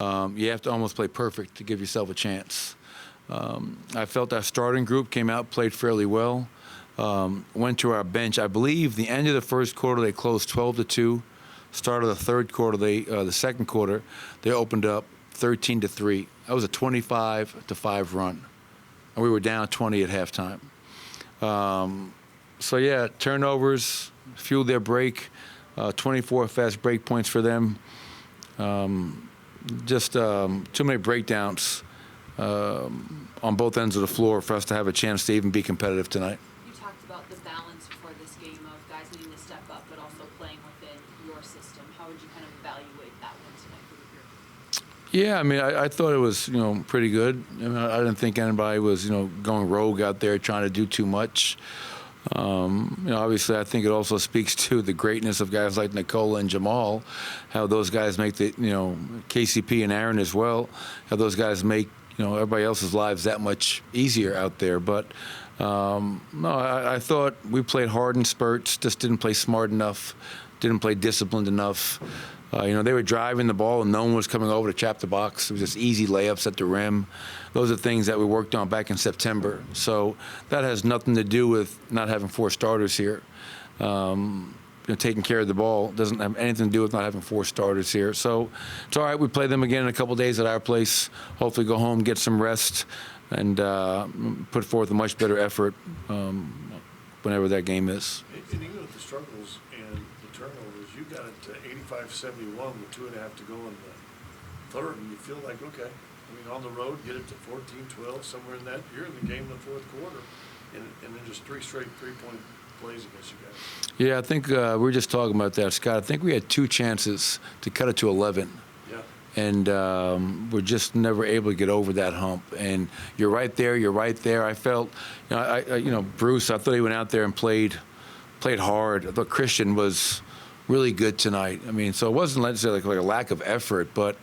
You have to almost play perfect to give yourself a chance. I felt our starting group came out, played fairly well. Went to our bench. I believe the end of the first quarter they closed 12-2. Start of the third quarter, the second quarter, they opened up 13-3. That was a 25-5 run, and we were down 20 at halftime. So yeah, turnovers fueled their break. 24 fast break points for them. Just too many breakdowns on both ends of the floor for us to have a chance to even be competitive tonight. You talked about the balance before this game of guys needing to step up, but also playing within your system. How would you kind of evaluate that one tonight for the group? Yeah, I mean, I thought it was, pretty good. I mean, I didn't think anybody was, going rogue out there trying to do too much. Obviously, I think it also speaks to the greatness of guys like Nikola and Jamal, how those guys make the, KCP and Aaron as well, how those guys make, everybody else's lives that much easier out there. But, no, I thought we played hard in spurts, just didn't play smart enough, didn't play disciplined enough. They were driving the ball and no one was coming over to trap the box. It was just easy layups at the rim. Those are things that we worked on back in September. So that has nothing to do with not having four starters here. Taking care of the ball doesn't have anything to do with not having four starters here. So it's all right. We play them again in a couple of days at our place. Hopefully go home, get some rest, and put forth a much better effort whenever that game is. And even with the struggles and the turnovers, you got it to 85-71 with 2.5 to go in the third, and you feel like, okay, on the road, get it to 14-12, somewhere in that. You're in the game in the fourth quarter, and then just 3 straight three-point plays against you guys. Yeah, I think we were just talking about that, Scott. I think we had 2 chances to cut it to 11. Yeah. And we're just never able to get over that hump. And you're right there. I felt, Bruce, I thought he went out there and played hard. I thought Christian was really good tonight. I mean, so it wasn't necessarily like a lack of effort, but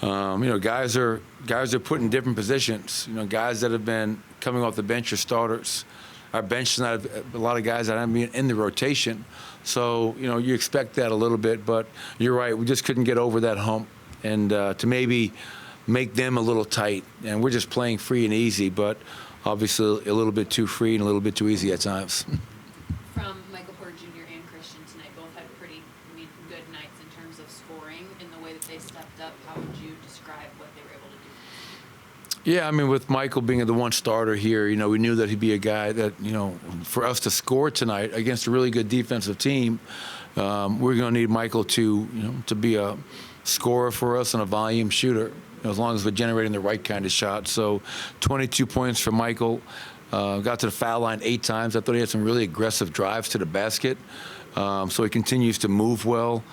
guys are put in different positions. Guys that have been coming off the bench are starters. Our bench tonight, a lot of guys that haven't been in the rotation. So you expect that a little bit, but you're right. We just couldn't get over that hump, and to maybe make them a little tight. And we're just playing free and easy, but obviously a little bit too free and a little bit too easy at times. From Michael Porter Jr. and Christian tonight, both had pretty good nights in terms of scoring and the way that they stepped up. How would you describe what they were able to do? Yeah, I mean, with Michael being the one starter here, we knew that he'd be a guy that, for us to score tonight against a really good defensive team, we're going to need Michael to be a scorer for us and a volume shooter, as long as we're generating the right kind of shot. So 22 points for Michael. Got to the foul line 8 times. I thought he had some really aggressive drives to the basket. So he continues to move well,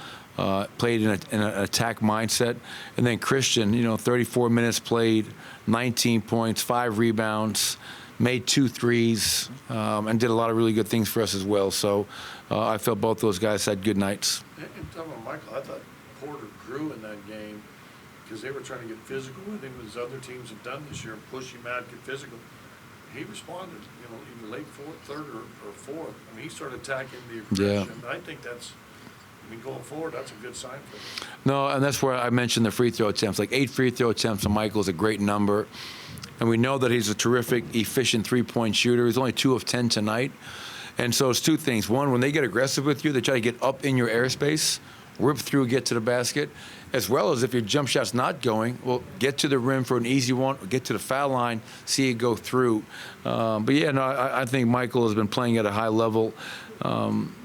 played in an attack mindset. And then Christian, 34 minutes played, 19 points, 5 rebounds, made 2 threes, and did a lot of really good things for us as well. So I felt both those guys had good nights. And talking about Michael, I thought Porter grew in that game because they were trying to get physical with him, as other teams have done this year, push him out, get physical. He responded, either late third or fourth. I mean, he started attacking the aggression. Yeah. I think that's, going forward, that's a good sign for him. No, and that's where I mentioned the free throw attempts. Like 8 free throw attempts for Michael is a great number. And we know that he's a terrific, efficient three-point shooter. He's only 2 of 10 tonight. And so it's 2 things. One, when they get aggressive with you, they try to get up in your airspace, rip through, get to the basket, as well as if your jump shot's not going, well, get to the rim for an easy one, or get to the foul line, see it go through. But yeah, no, I think Michael has been playing at a high level,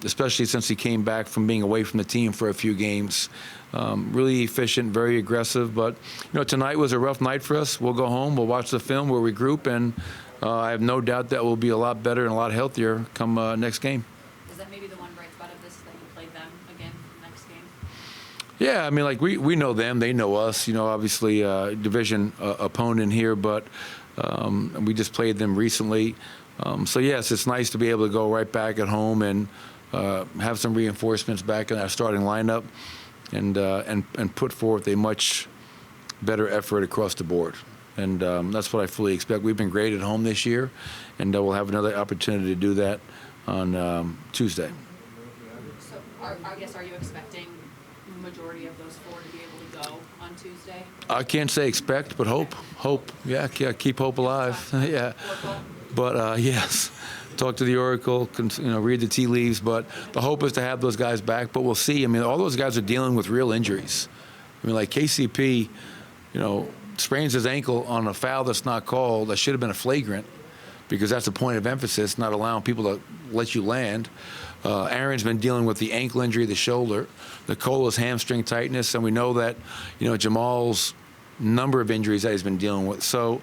especially since he came back from being away from the team for a few games. Really efficient, very aggressive. But tonight was a rough night for us. We'll go home, we'll watch the film, we'll regroup, and I have no doubt that we'll be a lot better and a lot healthier come next game. Is that maybe the one bright spot of this, that you played them again next game? Yeah, I mean, we know them, they know us. Obviously division opponent here, but we just played them recently. So yes, it's nice to be able to go right back at home and have some reinforcements back in our starting lineup, and put forth a much better effort across the board. And that's what I fully expect. We've been great at home this year, and we'll have another opportunity to do that on Tuesday. So, I guess, are you expecting majority of those 4 to be able to go on Tuesday? I can't say expect, but hope. Yeah, keep hope alive. Yeah. Oracle? But yes, talk to the Oracle, read the tea leaves. But the hope is to have those guys back. But we'll see. I mean, all those guys are dealing with real injuries. I mean, like KCP, sprains his ankle on a foul that's not called. That should have been a flagrant, because that's the point of emphasis, not allowing people to let you land. Aaron's been dealing with the ankle injury, the shoulder. Nicola's hamstring tightness, and we know that, Jamal's number of injuries that he's been dealing with. So,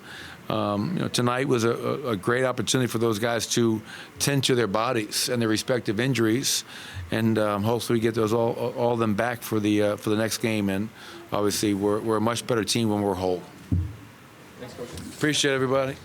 tonight was a great opportunity for those guys to tend to their bodies and their respective injuries, and hopefully we get those all of them back for the next game. And obviously, we're a much better team when we're whole. Thanks, Coach. Appreciate it, everybody.